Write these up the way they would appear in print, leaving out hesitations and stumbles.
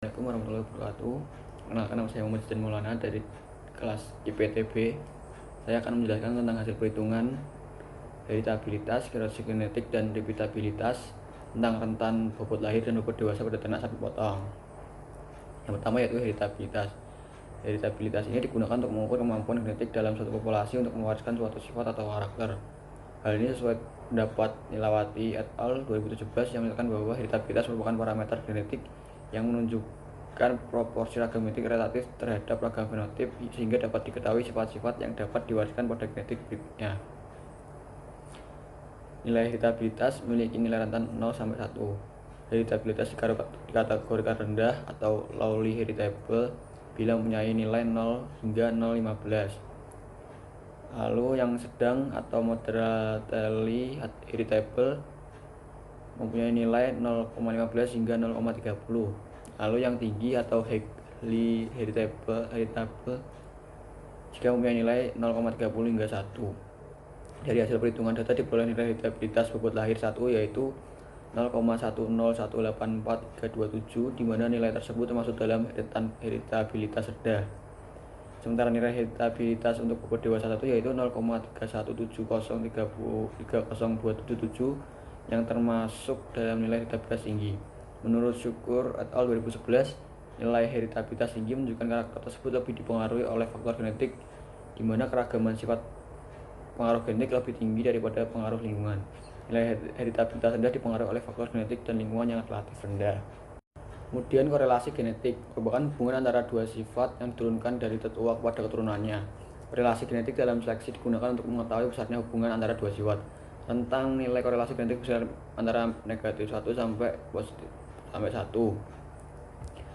Assalamualaikum warahmatullahi wabarakatuh. Kenalkan, nama saya Muhammad Zain Maulana dari kelas IPTB. Saya akan menjelaskan tentang hasil perhitungan heritabilitas, kerasin genetik, dan repeatabilitas tentang rentan bobot lahir dan bobot dewasa pada ternak sapi potong. Yang pertama yaitu heritabilitas. Heritabilitas ini digunakan untuk mengukur kemampuan genetik dalam suatu populasi untuk mewariskan suatu sifat atau karakter. Hal ini sesuai pendapat Nilawati et al. 2017 yang menyatakan bahwa heritabilitas merupakan parameter genetik yang menunjukkan proporsi ragam genetik relatif terhadap ragam fenotip sehingga dapat diketahui sifat-sifat yang dapat diwariskan pada genetik berikutnya. Nilai heritabilitas memiliki nilai rentan 0 sampai 1. Heritabilitas dikategorikan rendah atau lowly heritable bila mempunyai nilai 0 hingga 0,15. Lalu yang sedang atau moderately heritable mempunyai nilai 0,15 hingga 0,30. Lalu yang tinggi atau highly heritable jika mempunyai nilai 0,30 hingga 1. Dari hasil perhitungan data diperoleh nilai heritabilitas bobot lahir 1 yaitu 0,10184,327, di mana nilai tersebut termasuk dalam rentan heritabilitas rendah. Sementara nilai heritabilitas untuk bobot dewasa 1 yaitu 0,317030277 yang termasuk dalam nilai heritabilitas tinggi. Menurut Syukur et al. 2011, nilai heritabilitas tinggi menunjukkan karakter tersebut lebih dipengaruhi oleh faktor genetik, di mana keragaman sifat pengaruh genetik lebih tinggi daripada pengaruh lingkungan. Nilai heritabilitas rendah dipengaruhi oleh faktor genetik dan lingkungan yang relatif rendah. Kemudian korelasi genetik merupakan hubungan antara dua sifat yang diturunkan dari tetua kepada keturunannya. Korelasi genetik dalam seleksi digunakan untuk mengetahui besarnya hubungan antara dua sifat. Tentang nilai korelasi genetik besar antara negatif 1 sampai positif sampai 1.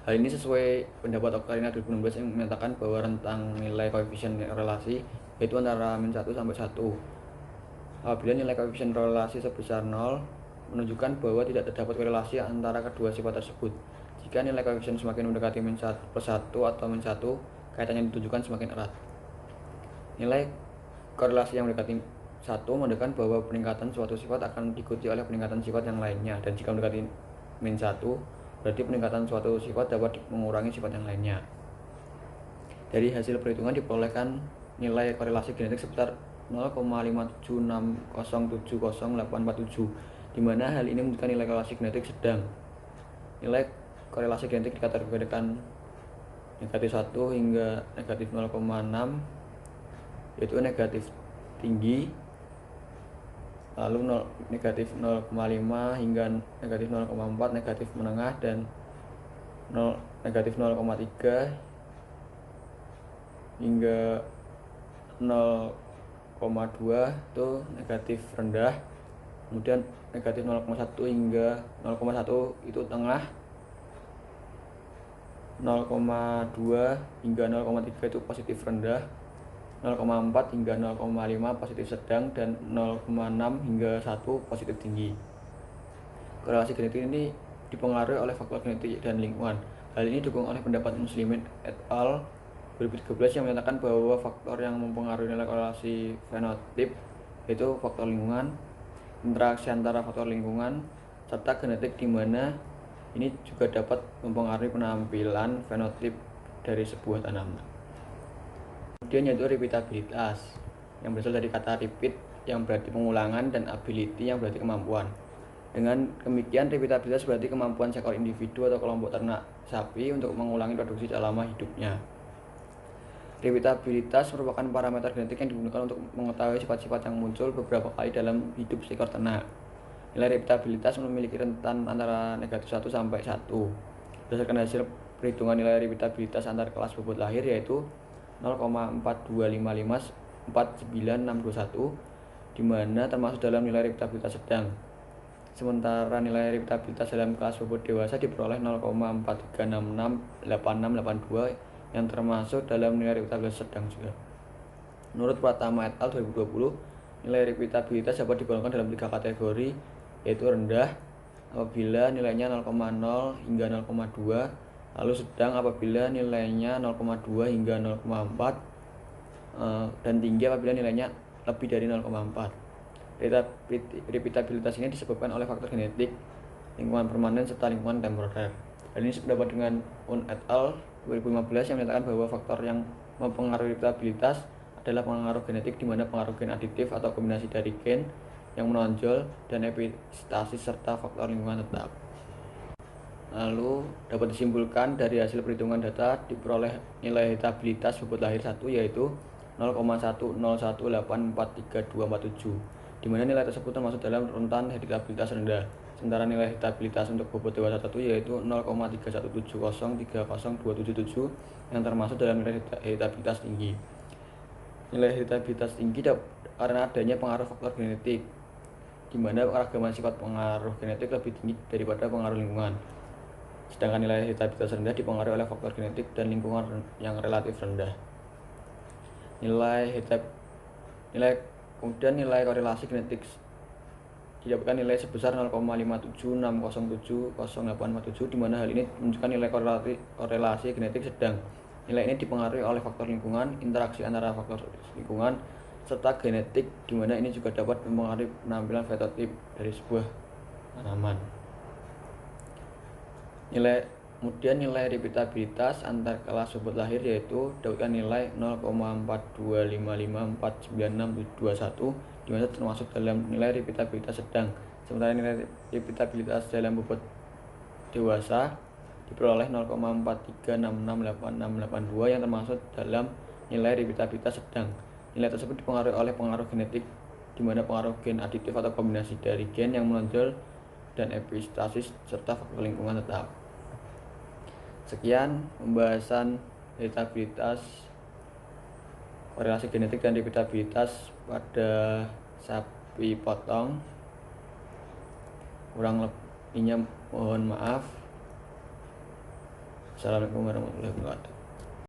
Hal ini sesuai pendapat Ocarina 2016 yang menyatakan bahwa rentang nilai koefisien korelasi yaitu antara -1 sampai 1. Apabila nilai koefisien korelasi sebesar 0, menunjukkan bahwa tidak terdapat korelasi antara kedua sifat tersebut. Jika nilai koefisien semakin mendekati -1 atau -1, kaitannya ditujukan semakin erat. Nilai korelasi yang mendekati 1 menunjukkan bahwa peningkatan suatu sifat akan diikuti oleh peningkatan sifat yang lainnya, dan jika mendekati -1, berarti peningkatan suatu sifat dapat mengurangi sifat yang lainnya. Dari hasil perhitungan diperolehkan nilai korelasi genetik sebesar 0,576070847, di mana hal ini menunjukkan nilai korelasi genetik sedang. Nilai korelasi genetik dikategorikan negatif 1 hingga negatif 0,6, yaitu negatif tinggi, lalu negatif 0,5 hingga negatif 0,4 negatif menengah, dan negatif 0,3 hingga 0,2 itu negatif rendah. Kemudian negatif 0,1 hingga 0,1 itu tengah, 0,2 hingga 0,3 itu positif rendah, 0,4 hingga 0,5 positif sedang, dan 0,6 hingga 1 positif tinggi. Korelasi genetik ini dipengaruhi oleh faktor genetik dan lingkungan. Hal ini didukung oleh pendapat Muslimin et al. 2013 yang menyatakan bahwa faktor yang mempengaruhi nilai korelasi fenotip yaitu faktor lingkungan, interaksi antara faktor lingkungan, serta genetik, di mana ini juga dapat mempengaruhi penampilan fenotip dari sebuah tanaman. Kemudian yaitu repeatabilitas, yang berasal dari kata repeat yang berarti pengulangan dan ability yang berarti kemampuan. Dengan demikian, repeatabilitas berarti kemampuan seekor individu atau kelompok ternak sapi untuk mengulangi produksi selama hidupnya. Repeatabilitas merupakan parameter genetik yang digunakan untuk mengetahui sifat-sifat yang muncul beberapa kali dalam hidup seekor ternak. Nilai repeatabilitas memiliki rentan antara negatif 1 sampai 1. Berdasarkan hasil perhitungan nilai repeatabilitas antar kelas bobot lahir yaitu 0,425549621, di mana termasuk dalam nilai repeatabilitas sedang. Sementara nilai repeatabilitas dalam kelas bobot dewasa diperoleh 0,43668682 yang termasuk dalam nilai repeatabilitas sedang juga. Menurut Pratama et al. 2020, nilai repeatabilitas dapat digolongkan dalam 3 kategori, yaitu rendah apabila nilainya 0,0 hingga 0,2, lalu sedang apabila nilainya 0,2 hingga 0,4, dan tinggi apabila nilainya lebih dari 0,4. Repeatabilitas ini disebabkan oleh faktor genetik, lingkungan permanen, serta lingkungan temporer. Hal ini sependapat dengan Un et al. 2015 yang menyatakan bahwa faktor yang mempengaruhi heritabilitas adalah pengaruh genetik, di mana pengaruh gen aditif atau kombinasi dari gen yang menonjol dan epistasis serta faktor lingkungan tetap. Lalu dapat disimpulkan dari hasil perhitungan data diperoleh nilai heritabilitas bobot lahir 1 yaitu 0,101084327, di mana nilai tersebut termasuk dalam rentan heritabilitas rendah. Sementara nilai heritabilitas untuk bobot dewasa 1 yaitu 0,317030277 yang termasuk dalam nilai heritabilitas tinggi. Nilai heritabilitas tinggi karena adanya pengaruh faktor genetik, di mana keragaman sifat pengaruh genetik lebih tinggi daripada pengaruh lingkungan. Sedangkan nilai heritabilitas rendah dipengaruhi oleh faktor genetik dan lingkungan yang relatif rendah. Kemudian nilai korelasi genetik didapatkan nilai sebesar 0,576070847, di mana hal ini menunjukkan nilai korelasi genetik sedang. Nilai ini dipengaruhi oleh faktor lingkungan, interaksi antara faktor lingkungan serta genetik, di mana ini juga dapat mempengaruhi penampilan fenotip dari sebuah tanaman. Kemudian nilai repeatabilitas antar kelas bobot lahir yaitu dapatkan nilai 0,425549621, di mana termasuk dalam nilai repeatabilitas sedang. Sementara nilai repeatabilitas dalam bobot dewasa diperoleh 0,43668682 yang termasuk dalam nilai repeatabilitas sedang. Nilai tersebut dipengaruhi oleh pengaruh genetik, di mana pengaruh gen aditif atau kombinasi dari gen yang menonjol dan epistasis serta faktor lingkungan tetap. Sekian pembahasan heritabilitas, korelasi genetik dan repeatabilitas pada sapi potong. Kurang lebihnya mohon maaf. Assalamualaikum warahmatullahi wabarakatuh.